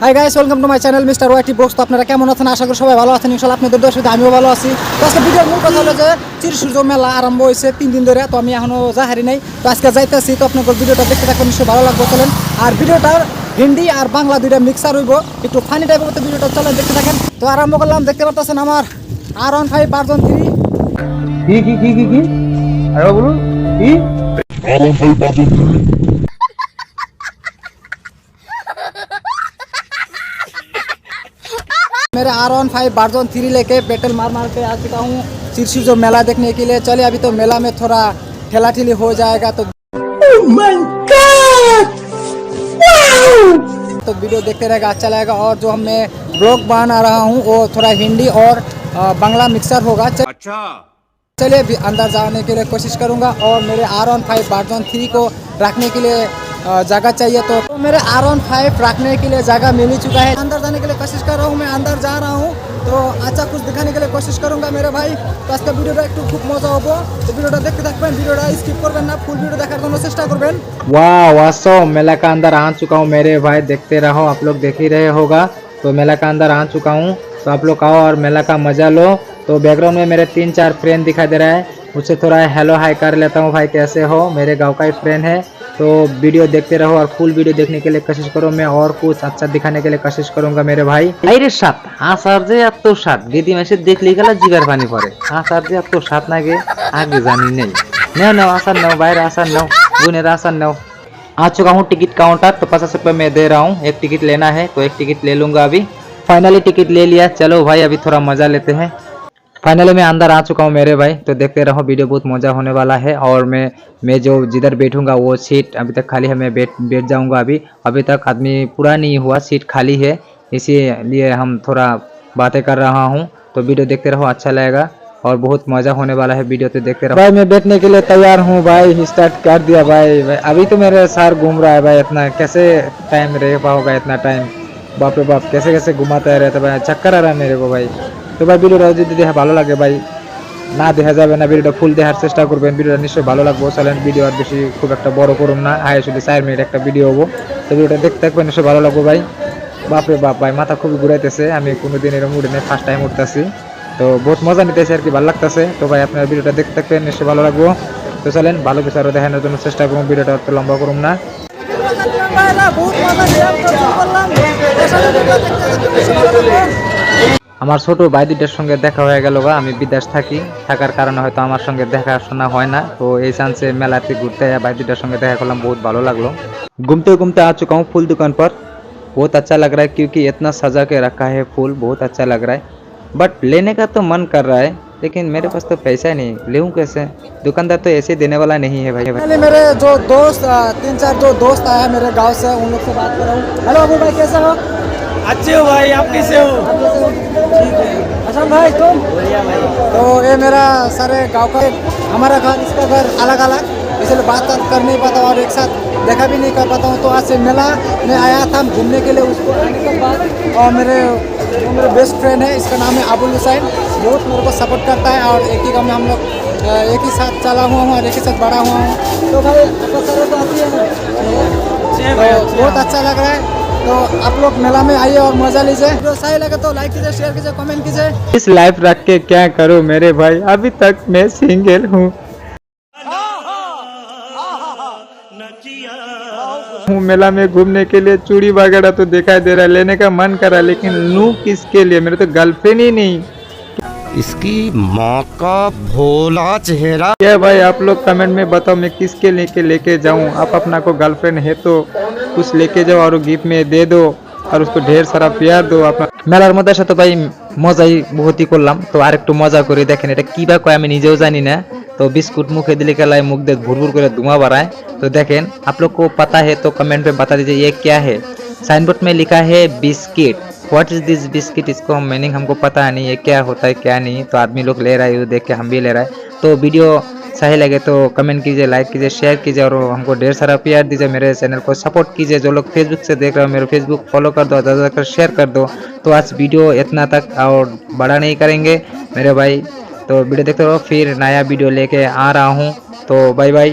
High guys, welcome to my channel mister YT vlogs. তো আপনারা কেমন আছেন? আশা করি সবাই ভালো আছেন। ইনশাআল্লাহ আপনাদের দর্শক আমিও ভালো আছি। তো আজকে ভিডিওর মূল কথা হলো যে চিরসূর্য মেলা আরম্ভ হয়েছে 3 দিন ধরে। তো আমি এখনো হারি নাই। তো আজকে যাইতেছি। তো আপনাদের ভিডিওটা দেখতে থাকবেন, নিশ্চয়ই ভালো লাগবে। চলেন। আর ভিডিওটার হিন্দি আর বাংলা দুইটা মিক্সার হইব, একটু ফানি টাইপের মতো ভিডিওটা চলেন দেখতে থাকেন। তো আরম্ভ করলাম। দেখতে পাচ্ছেন আমার R15 ভার্সন 3। কি আরে বলুন কি R15 ভার্সন 3। मेरे R15 वर्जन 3 लेके पेट्रोल मार के आ चुका हूँ चिरसुर्जो मेला देखने के लिए। चलिए अभी तो मेला में थोड़ा ठेला ठेली हो जाएगा। तो तो वीडियो देखते रहेगा, अच्छा लगेगा। और जो मैं ब्लॉग बना रहा हूँ वो थोड़ा हिंदी और बांग्ला मिक्सर होगा। अच्छा, चलिए भी अंदर जाने के लिए कोशिश करूँगा। और मेरे R15 वर्जन 3 को रखने के लिए जगह चाहिए। तो मेरे R15 रखने के लिए जगह मिल ही चुका है। अंदर जाने के लिए कोशिश कर रहा हूँ, मैं अंदर जा रहा हूँ। तो अच्छा कुछ दिखाने के लिए कोशिश करूँगा मेरे भाई। तो आज का वीडियोটা একটু খুব মজা হবে। তো ভিডিওটা দেখতে থাকবেন, ভিডিওটা স্কিপ করবেন না, ফুল ভিডিও দেখার জন্য চেষ্টা করবেন। वाह वास्तव मेला का अंदर आ चुका हूँ मेरे भाई, देखते रहो। आप लोग देख ही रहे होगा। तो मेला का अंदर आ चुका हूँ, तो आप लोग आओ और मेला का मजा लो। तो बैकग्राउंड में मेरे 3-4 फ्रेंड दिखाई दे रहा है, उससे थोड़ा हेलो हाई कर लेता हूँ। भाई कैसे हो? मेरे गांव का ही फ्रेंड है। तो वीडियो देखते रहो और फुल वीडियो देखने के लिए कोशिश करो। मैं और कुछ अच्छा दिखाने के लिए कोशिश करूंगा मेरे भाई। আইরে সাত আসার যে এত সাত দিদি মাসে দেখলেই গেল জিগার পানি পড়ে। আসার যে এত সাত নাগে আগে জানি নেই। নাও নাও আসার নাও, বাইরে আসার नाव, गुनेर आसान नाव। आ चुका हूँ टिकट काउंटर। तो 50 रुपये मैं दे रहा हूँ, एक टिकट लेना है तो एक टिकट ले लूंगा अभी। फाइनली टिकट ले लिया। चलो भाई अभी थोड़ा मजा लेते हैं। फाइनली मैं अंदर आ चुका हूँ मेरे भाई। तो देखते रहो, वीडियो बहुत मजा होने वाला है। और मैं जो जिधर बैठूंगा वो सीट अभी तक खाली है, मैं बैठ जाऊंगा अभी तक आदमी पूरा नहीं हुआ, सीट खाली है, इसीलिए हम थोड़ा बातें कर रहा हूँ। तो वीडियो देखते रहो, अच्छा लगेगा और बहुत मजा होने वाला है। वीडियो तो देखते रहो। भाई मैं बैठने के लिए तैयार हूँ भाई, स्टार्ट कर दिया भाई। अभी तो मेरे सर घूम रहा है भाई, इतना कैसे टाइम रह पाओगा इतना टाइम? बाप रे बाप, कैसे कैसे घुमाता है रहता भाई, चक्कर आ रहा है मेरे को भाई। তো ভাই ভিডিওটা যদি দেখে ভালো লাগে ভাই, না দেখা যাবে না, ভিডিওটা ফুল দেখার চেষ্টা করবেন। ভিডিওটা নিশ্চয়ই ভালো লাগবে। চলেন ভিডিও আর বেশি খুব একটা বড় করুন না, আয় শুধু 4 মিনিট একটা ভিডিও হবো। তো ভিডিওটা দেখতে থাকবেন, নিশ্চয়ই ভালো লাগবে ভাই। বাপরে বাপ ভাই, মাথা খুবই ঘুরাইতেছে, আমি কোনোদিন এরকম উঠে নেই, ফার্স্ট টাইম উঠতেছি। তো বহুত মজা নিতেছে আর কি, ভালো লাগতেছে। তো ভাই আপনার ভিডিওটা দেখতে থাকবেন, নিশ্চয়ই ভালো লাগবে। তো চলেন ভালো কিছু আরও দেখানোর জন্য চেষ্টা করুন, ভিডিওটা অত লম্বা করুন না। আমার ছোট ভাই দুইটার সঙ্গে দেখা হয়ে গেল। আমি বিদেশ থাকার কারণে হয়তো আমার সঙ্গে দেখাশোনা হয় না। তো এই চান্সে মেলাতে ঘুরতে ভাই দুইটার সঙ্গে দেখা করলাম, बहुत ভালো লাগলো। घूमते घूमते आ चुका हूँ फूल दुकान पर। बहुत अच्छा लग रहा है क्योंकि इतना सजा के रखा है फूल, बहुत अच्छा लग रहा है। बट लेने का तो मन कर रहा है, लेकिन मेरे पास तो पैसा नहीं, लेऊँ कैसे? दुकानदार तो ऐसे देने वाला नहीं है भाई। मेरे जो दोस्त 3-4 जो दोस्त आया है मेरे गाँव से, उन लोग से बात कर रहा हूँ। हेलो अबू भाई, कैसे हो? अच्छे हो भाई, आप कैसे हो? ठीक है। असलम भाई तुम? बढ़िया भाई। तो ये मेरा सारे गांव का, हमारा घर इसका घर अलग अलग, इसलिए बात कर नहीं पाता और एक साथ देखा भी नहीं कर पाता हूँ। तो आज से मेला में आया था घूमने के लिए। उसको आने के बाद और मेरे बेस्ट फ्रेंड है, इसका नाम है अबुल हुसैन, बहुत मेरे को सपोर्ट करता है। और एक ही गाँव में हम लोग एक ही साथ चला हुआ हूँ और एक ही साथ बड़ा हुआ हूँ। तो भाई आपका सर तो आती है ना, तो बहुत अच्छा लग रहा है। तो आप लोग मेला में आइए और मजा लीजिए। जो सही लगे तो लाइक कीजिए, शेयर कीजिए, कमेंट कीजिए। इस लाइफ रख के क्या करूँ मेरे भाई, अभी तक मैं सिंगल हूँ। मेला में घूमने के लिए चूड़ी वगैरह तो दिखाई दे रहा है, लेने का मन कर रहा है, लेकिन लूँ किसके लिए? मेरे तो गर्लफ्रेंड ही नहीं। इसकी माँ का भोला चेहरा। क्या भाई आप लोग कमेंट में बताओ, मैं किसके लेके जाऊँ? आप अपना को गर्लफ्रेंड है तो कुछ लेके जाओ और गिफ्ट में दे दो और उसको ढेर सारा प्यार दो। अपना মেলার মধ্যে সাথে ভাই মজাই বহুতই করলাম। তো আরেকটু মজা করে দেখেন, এটা কি বা কয় আমি নিজেও জানি না। तो बिस्कुट मुखे दिले केलाए मुख दे भुरभुर करे धुआं भराए। तो देखें, आप लोग को पता है तो कमेंट में बता दीजिए ये क्या है। साइन बोर्ड में लिखा है biscuit. What is this biscuit? इसको हम मीनिंग हमको पता नहीं है क्या होता है क्या नहीं। तो आदमी लोग ले रहा है, देख के हम भी ले रहा है। तो वीडियो सही लगे तो कमेंट कीजिए, लाइक कीजिए, शेयर कीजिए और हमको ढेर सारा प्यार दीजिए। मेरे चैनल को सपोर्ट कीजिए। जो लोग फेसबुक से देख रहे हो मेरे फेसबुक फॉलो कर दो, ज़्यादा कर शेयर कर दो। तो आज वीडियो इतना तक और बड़ा नहीं करेंगे मेरे भाई। तो वीडियो देखते रहो, फिर नया वीडियो लेके आ रहा हूँ। तो बाय बाय।